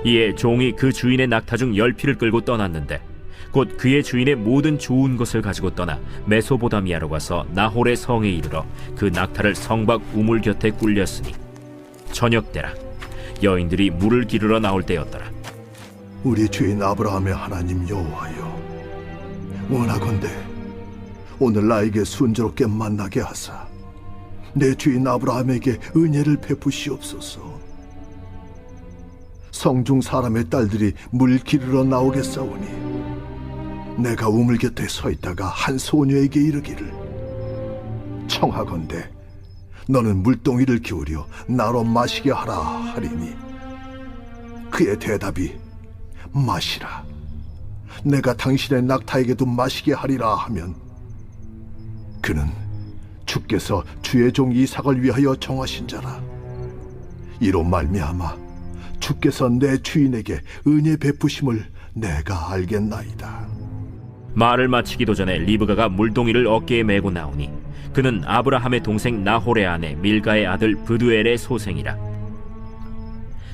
이에 종이 그 주인의 낙타 중 10피를 끌고 떠났는데 곧 그의 주인의 모든 좋은 것을 가지고 떠나 메소보다미아로 가서 나홀의 성에 이르러 그 낙타를 성 밖 우물 곁에 꿀렸으니 저녁 때라. 여인들이 물을 기르러 나올 때였더라. 우리 주인 아브라함의 하나님 여호와여, 원하건대 오늘 나에게 순조롭게 만나게 하사 내 주인 아브라함에게 은혜를 베푸시옵소서. 성중 사람의 딸들이 물 기르러 나오겠사오니 내가 우물 곁에 서 있다가 한 소녀에게 이르기를, 청하건대 너는 물동이를 기울여 나로 마시게 하라 하리니 그의 대답이 마시라, 내가 당신의 낙타에게도 마시게 하리라 하면 그는 주께서 주의 종 이삭을 위하여 정하신 자라. 이로 말미암아 주께서 내 주인에게 은혜 베푸심을 내가 알겠나이다. 말을 마치기도 전에 리브가가 물동이를 어깨에 메고 나오니 그는 아브라함의 동생 나홀의 아내 밀가의 아들 브두엘의 소생이라.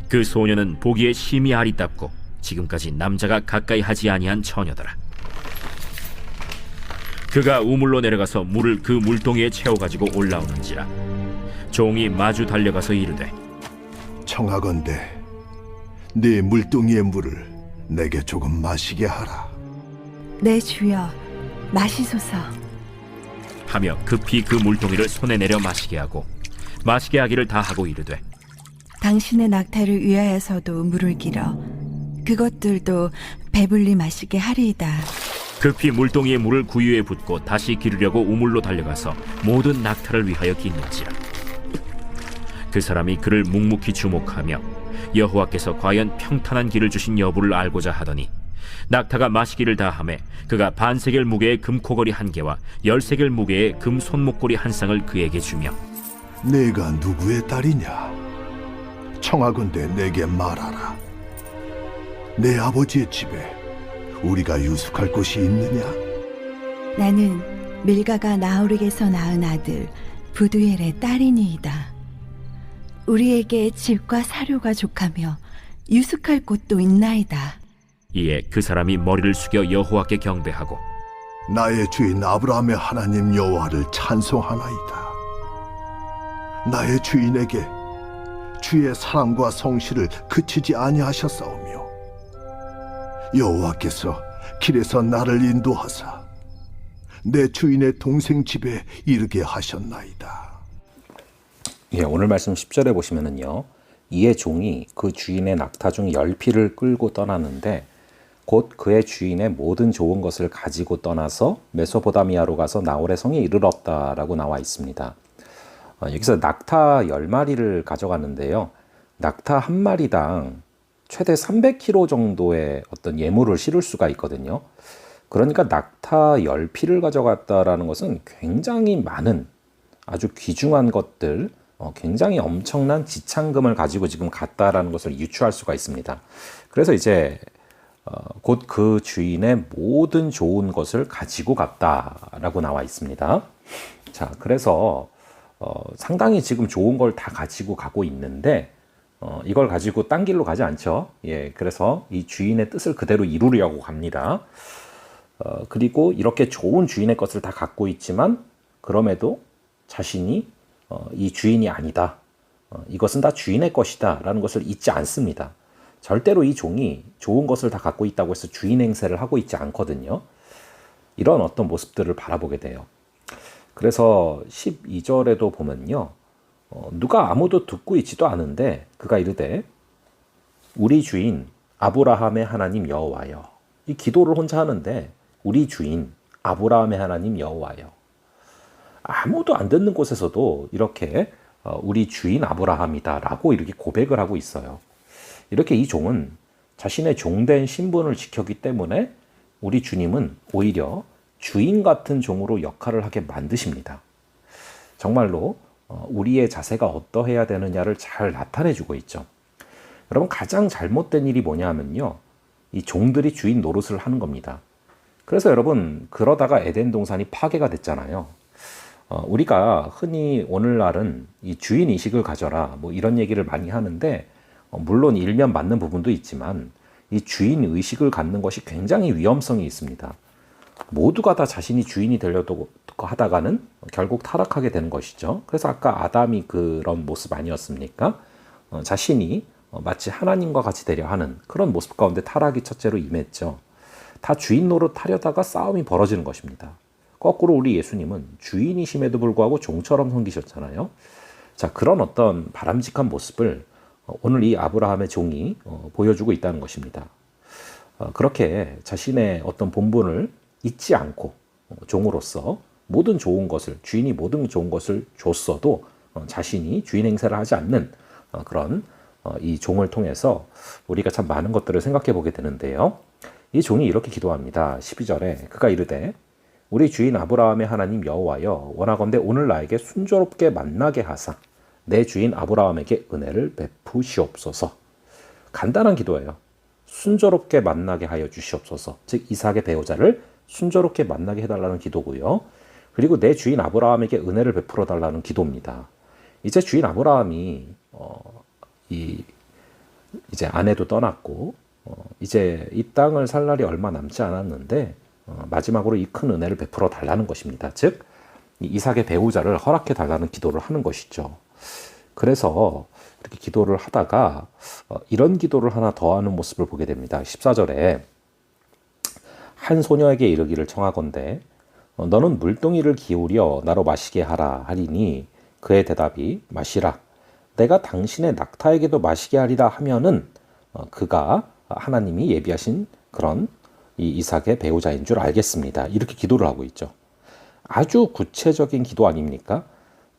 그 소녀는 보기에 심히 아리답고 지금까지 남자가 가까이 하지 아니한 처녀더라. 그가 우물로 내려가서 물을 그 물동이에 채워가지고 올라오는지라. 종이 마주 달려가서 이르되, 청하건대 네 물동이의 물을 내게 조금 마시게 하라. 내 주여, 마시소서. 하며 급히 그 물동이를 손에 내려 마시게 하고 마시게 하기를 다 하고 이르되, 당신의 낙타를 위하여서도 물을 길어 그것들도 배불리 마시게 하리이다. 급히 물동이의 물을 구유에 붓고 다시 기르려고 우물로 달려가서 모든 낙타를 위하여 기는지라. 그 사람이 그를 묵묵히 주목하며 여호와께서 과연 평탄한 길을 주신 여부를 알고자 하더니 낙타가 마시기를 다하매 그가 반세겔 무게의 금코걸이 1개와 10세겔 무게의 금 손목걸이 1쌍을 그에게 주며, 내가 누구의 딸이냐? 청하건대 내게 말하라. 내 아버지의 집에 우리가 유숙할 곳이 있느냐? 나는 밀가가 나홀에게서 낳은 아들 부두엘의 딸이니이다. 우리에게 집과 사료가 족하며 유숙할 곳도 있나이다. 이에 그 사람이 머리를 숙여 여호와께 경배하고, 나의 주인 아브라함의 하나님 여호와를 찬송하나이다. 나의 주인에게 주의 사랑과 성실을 그치지 아니하셨사오며 여호와께서 길에서 나를 인도하사 내 주인의 동생 집에 이르게 하셨나이다. 예, 오늘 말씀 10절에 보시면은요, 이에 종이 그 주인의 낙타 중 10피를 끌고 떠나는데 곧 그의 주인의 모든 좋은 것을 가지고 떠나서 메소포다미아로 가서 나홀의 성에 이르렀다라고 나와 있습니다. 여기서 낙타 10마리를 가져가는데요, 낙타 한 마리당 최대 300kg 정도의 어떤 예물을 실을 수가 있거든요. 그러니까 낙타 10피를 가져갔다라는 것은 굉장히 많은 아주 귀중한 것들, 굉장히 엄청난 지창금을 가지고 지금 갔다라는 것을 유추할 수가 있습니다. 그래서 이제 곧 그 주인의 모든 좋은 것을 가지고 갔다라고 나와 있습니다. 자, 그래서 상당히 지금 좋은 걸 다 가지고 가고 있는데 이걸 가지고 딴 길로 가지 않죠. 예, 그래서 이 주인의 뜻을 그대로 이루려고 갑니다. 그리고 이렇게 좋은 주인의 것을 다 갖고 있지만 그럼에도 자신이 이 주인이 아니다, 이것은 다 주인의 것이다 라는 것을 잊지 않습니다. 절대로 이 종이 좋은 것을 다 갖고 있다고 해서 주인 행세를 하고 있지 않거든요. 이런 어떤 모습들을 바라보게 돼요. 그래서 12절에도 보면요, 누가 아무도 듣고 있지도 않은데 그가 이르되, 우리 주인 아브라함의 하나님 여호와여. 이 기도를 혼자 하는데 우리 주인 아브라함의 하나님 여호와여. 아무도 안 듣는 곳에서도 이렇게 우리 주인 아브라함이다 라고 이렇게 고백을 하고 있어요. 이렇게 이 종은 자신의 종된 신분을 지켰기 때문에 우리 주님은 오히려 주인 같은 종으로 역할을 하게 만드십니다. 정말로 우리의 자세가 어떠해야 되느냐를 잘 나타내주고 있죠. 여러분, 가장 잘못된 일이 뭐냐면요, 이 종들이 주인 노릇을 하는 겁니다. 그래서 여러분, 그러다가 에덴 동산이 파괴가 됐잖아요. 우리가 흔히 오늘날은 이 주인 의식을 가져라 뭐 이런 얘기를 많이 하는데, 물론 일면 맞는 부분도 있지만 이 주인 의식을 갖는 것이 굉장히 위험성이 있습니다. 모두가 다 자신이 주인이 되려고 하다가는 결국 타락하게 되는 것이죠. 그래서 아까 아담이 그런 모습 아니었습니까? 자신이 마치 하나님과 같이 되려 하는 그런 모습 가운데 타락이 첫째로 임했죠. 다 주인 노릇하려다가 싸움이 벌어지는 것입니다. 거꾸로 우리 예수님은 주인이심에도 불구하고 종처럼 섬기셨잖아요. 자, 그런 어떤 바람직한 모습을 오늘 이 아브라함의 종이 보여주고 있다는 것입니다. 그렇게 자신의 어떤 본분을 잊지 않고 종으로서 모든 좋은 것을, 주인이 모든 좋은 것을 줬어도 자신이 주인 행세를 하지 않는 그런 이 종을 통해서 우리가 참 많은 것들을 생각해 보게 되는데요. 이 종이 이렇게 기도합니다. 12절에 그가 이르되 우리 주인 아브라함의 하나님 여호와여 원하건대 오늘 나에게 순조롭게 만나게 하사 내 주인 아브라함에게 은혜를 베푸시옵소서. 간단한 기도예요. 순조롭게 만나게 하여 주시옵소서. 즉 이삭의 배우자를 순조롭게 만나게 해달라는 기도고요. 그리고 내 주인 아브라함에게 은혜를 베풀어 달라는 기도입니다. 이제 주인 아브라함이 이제 아내도 떠났고 이제 이 땅을 살 날이 얼마 남지 않았는데 마지막으로 이 큰 은혜를 베풀어 달라는 것입니다. 즉 이삭의 배우자를 허락해 달라는 기도를 하는 것이죠. 그래서 이렇게 기도를 하다가 이런 기도를 하나 더 하는 모습을 보게 됩니다. 14절에 한 소녀에게 이르기를 청하건대 너는 물동이를 기울여 나로 마시게 하라 하리니 그의 대답이 마시라 내가 당신의 낙타에게도 마시게 하리라 하면은 그가 하나님이 예비하신 그런 이 이삭의 배우자인 줄 알겠습니다. 이렇게 기도를 하고 있죠. 아주 구체적인 기도 아닙니까?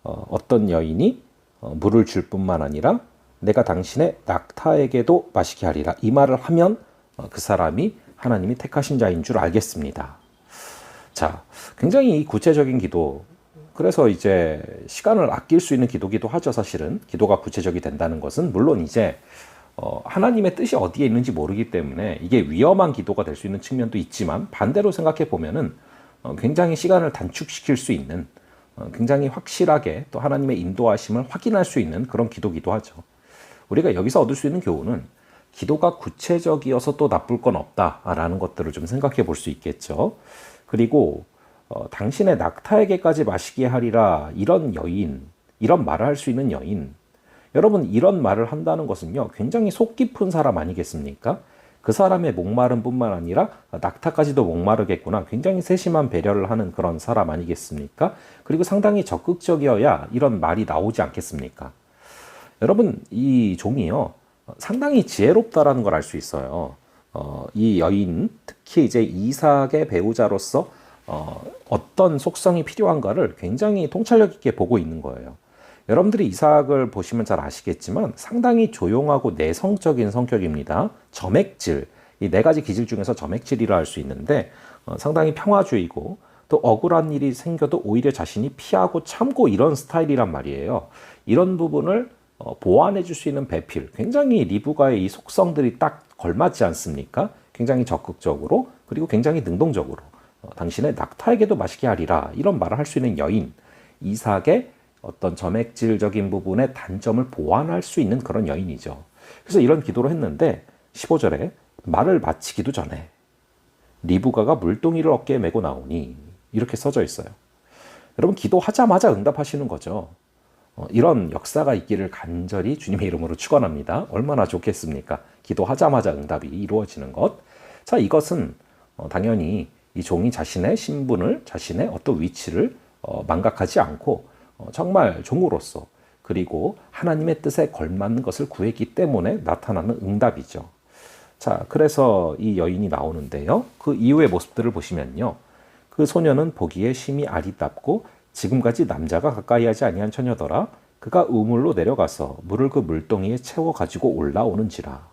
어떤 여인이 물을 줄 뿐만 아니라 내가 당신의 낙타에게도 마시게 하리라 이 말을 하면 그 사람이 하나님이 택하신 자인 줄 알겠습니다. 자, 굉장히 구체적인 기도. 그래서 이제 시간을 아낄 수 있는 기도기도 하죠. 사실은 기도가 구체적이 된다는 것은 물론 이제 하나님의 뜻이 어디에 있는지 모르기 때문에 이게 위험한 기도가 될 수 있는 측면도 있지만 반대로 생각해 보면은 굉장히 시간을 단축시킬 수 있는 굉장히 확실하게 또 하나님의 인도하심을 확인할 수 있는 그런 기도기도 하죠. 우리가 여기서 얻을 수 있는 교훈은 기도가 구체적이어서 또 나쁠 건 없다라는 것들을 좀 생각해 볼 수 있겠죠. 그리고 당신의 낙타에게까지 마시게 하리라 이런 여인, 이런 말을 할 수 있는 여인, 여러분 이런 말을 한다는 것은요 굉장히 속 깊은 사람 아니겠습니까? 그 사람의 목마름 뿐만 아니라 낙타까지도 목마르겠구나, 굉장히 세심한 배려를 하는 그런 사람 아니겠습니까? 그리고 상당히 적극적이어야 이런 말이 나오지 않겠습니까? 여러분 이 종이요 상당히 지혜롭다라는 걸 알 수 있어요. 이 여인, 특히 이제 이삭의 배우자로서 어떤 속성이 필요한가를 굉장히 통찰력 있게 보고 있는 거예요. 여러분들이 이삭을 보시면 잘 아시겠지만 상당히 조용하고 내성적인 성격입니다. 점액질, 이 네 가지 기질 중에서 점액질이라 할 수 있는데 상당히 평화주의고 또 억울한 일이 생겨도 오히려 자신이 피하고 참고 이런 스타일이란 말이에요. 이런 부분을 보완해 줄 수 있는 배필, 굉장히 리브가의 이 속성들이 딱 걸맞지 않습니까? 굉장히 적극적으로 그리고 굉장히 능동적으로 당신의 낙타에게도 마시게 하리라 이런 말을 할 수 있는 여인, 이삭의 어떤 점액질적인 부분의 단점을 보완할 수 있는 그런 여인이죠. 그래서 이런 기도를 했는데 15절에 말을 마치기도 전에 리브가가 물동이를 어깨에 메고 나오니 이렇게 써져 있어요. 여러분 기도하자마자 응답하시는 거죠. 이런 역사가 있기를 간절히 주님의 이름으로 축원합니다. 얼마나 좋겠습니까? 기도하자마자 응답이 이루어지는 것. 자, 이것은 당연히 이 종이 자신의 신분을, 자신의 어떤 위치를 망각하지 않고 정말 종으로서 그리고 하나님의 뜻에 걸맞는 것을 구했기 때문에 나타나는 응답이죠. 자, 그래서 이 여인이 나오는데요. 그 이후의 모습들을 보시면요. 그 소녀는 보기에 심히 아리답고 지금까지 남자가 가까이 하지 아니한 처녀더라. 그가 우물로 내려가서 물을 그 물동이에 채워 가지고 올라오는지라.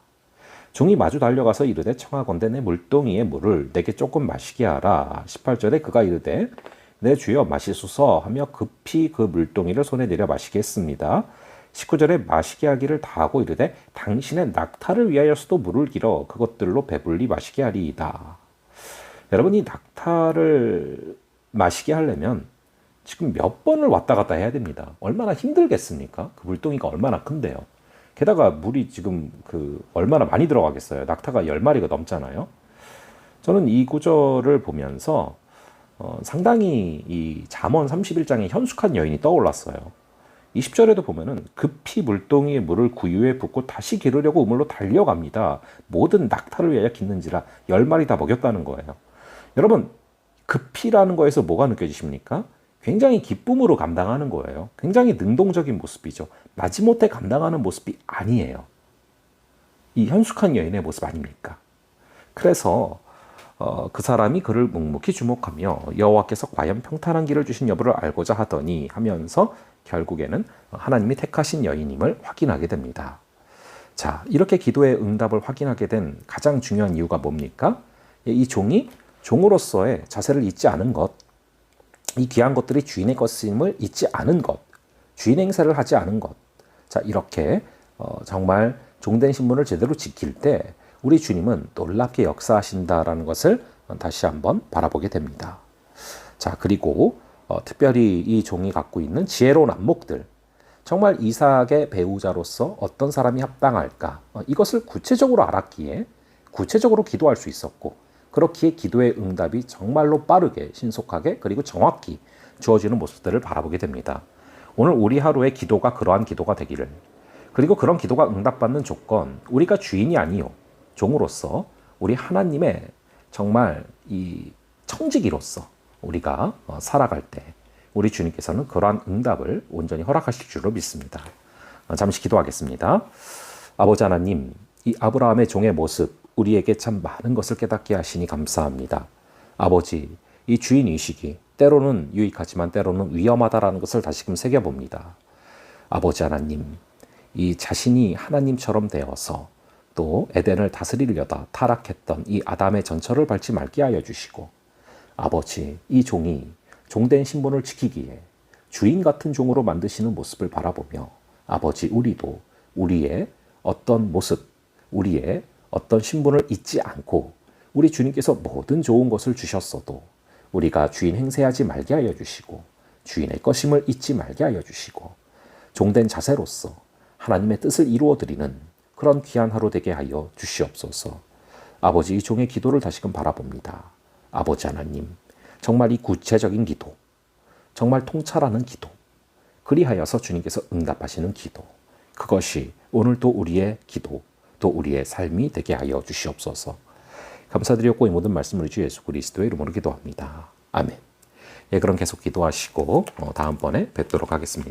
종이 마주 달려가서 이르되 청하건대 내 물동이의 물을 내게 조금 마시게 하라. 18절에 그가 이르되 내 주여 마시소서 하며 급히 그 물동이를 손에 내려 마시게 했습니다. 19절에 마시게 하기를 다하고 이르되 당신의 낙타를 위하여서도 물을 길어 그것들로 배불리 마시게 하리이다. 여러분 이 낙타를 마시게 하려면 지금 몇 번을 왔다 갔다 해야 됩니다. 얼마나 힘들겠습니까? 그 물동이가 얼마나 큰데요. 게다가 물이 지금 얼마나 많이 들어가겠어요. 낙타가 10마리가 넘잖아요. 저는 이 구절을 보면서 상당히 이 잠언 31장의 현숙한 여인이 떠올랐어요. 20절에도 보면은 급히 물동이의 물을 구유에 붓고 다시 기르려고 우물로 달려갑니다. 모든 낙타를 위하여 깃는지라 10마리 다 먹였다는 거예요. 여러분, 급히라는 거에서 뭐가 느껴지십니까? 굉장히 기쁨으로 감당하는 거예요. 굉장히 능동적인 모습이죠. 마지못해 감당하는 모습이 아니에요. 이 현숙한 여인의 모습 아닙니까? 그래서 그 사람이 그를 묵묵히 주목하며 여호와께서 과연 평탄한 길을 주신 여부를 알고자 하더니 하면서 결국에는 하나님이 택하신 여인임을 확인하게 됩니다. 자, 이렇게 기도의 응답을 확인하게 된 가장 중요한 이유가 뭡니까? 이 종이 종으로서의 자세를 잊지 않은 것, 이 귀한 것들이 주인의 것임을 잊지 않은 것, 주인 행세를 하지 않은 것. 자, 이렇게 정말 종된 신분을 제대로 지킬 때 우리 주님은 놀랍게 역사하신다라는 것을 다시 한번 바라보게 됩니다. 자, 그리고 특별히 이 종이 갖고 있는 지혜로운 안목들, 정말 이삭의 배우자로서 어떤 사람이 합당할까, 이것을 구체적으로 알았기에 구체적으로 기도할 수 있었고, 그렇기에 기도의 응답이 정말로 빠르게 신속하게 그리고 정확히 주어지는 모습들을 바라보게 됩니다. 오늘 우리 하루의 기도가 그러한 기도가 되기를, 그리고 그런 기도가 응답받는 조건, 우리가 주인이 아니요 종으로서 우리 하나님의 정말 이 청지기로서 우리가 살아갈 때 우리 주님께서는 그러한 응답을 온전히 허락하실 줄로 믿습니다. 잠시 기도하겠습니다. 아버지 하나님, 이 아브라함의 종의 모습, 우리에게 참 많은 것을 깨닫게 하시니 감사합니다. 아버지, 이 주인의식이 때로는 유익하지만 때로는 위험하다라는 것을 다시금 새겨봅니다. 아버지 하나님, 이 자신이 하나님처럼 되어서 또 에덴을 다스리려다 타락했던 이 아담의 전철을 밟지 말게 하여 주시고, 아버지, 이 종이 종된 신분을 지키기에 주인 같은 종으로 만드시는 모습을 바라보며, 아버지, 우리도 우리의 어떤 모습, 우리의 어떤 신분을 잊지 않고 우리 주님께서 모든 좋은 것을 주셨어도 우리가 주인 행세하지 말게 하여 주시고 주인의 것임을 잊지 말게 하여 주시고 종된 자세로서 하나님의 뜻을 이루어드리는 그런 귀한 하루 되게 하여 주시옵소서. 아버지, 이 종의 기도를 다시금 바라봅니다. 아버지 하나님, 정말 이 구체적인 기도, 정말 통찰하는 기도, 그리하여서 주님께서 응답하시는 기도, 그것이 오늘도 우리의 기도, 또 우리의 삶이 되게 하여 주시옵소서. 감사드렸고 이 모든 말씀을 주 예수 그리스도의 이름으로 기도합니다. 아멘. 예, 그럼 계속 기도하시고 다음번에 뵙도록 하겠습니다.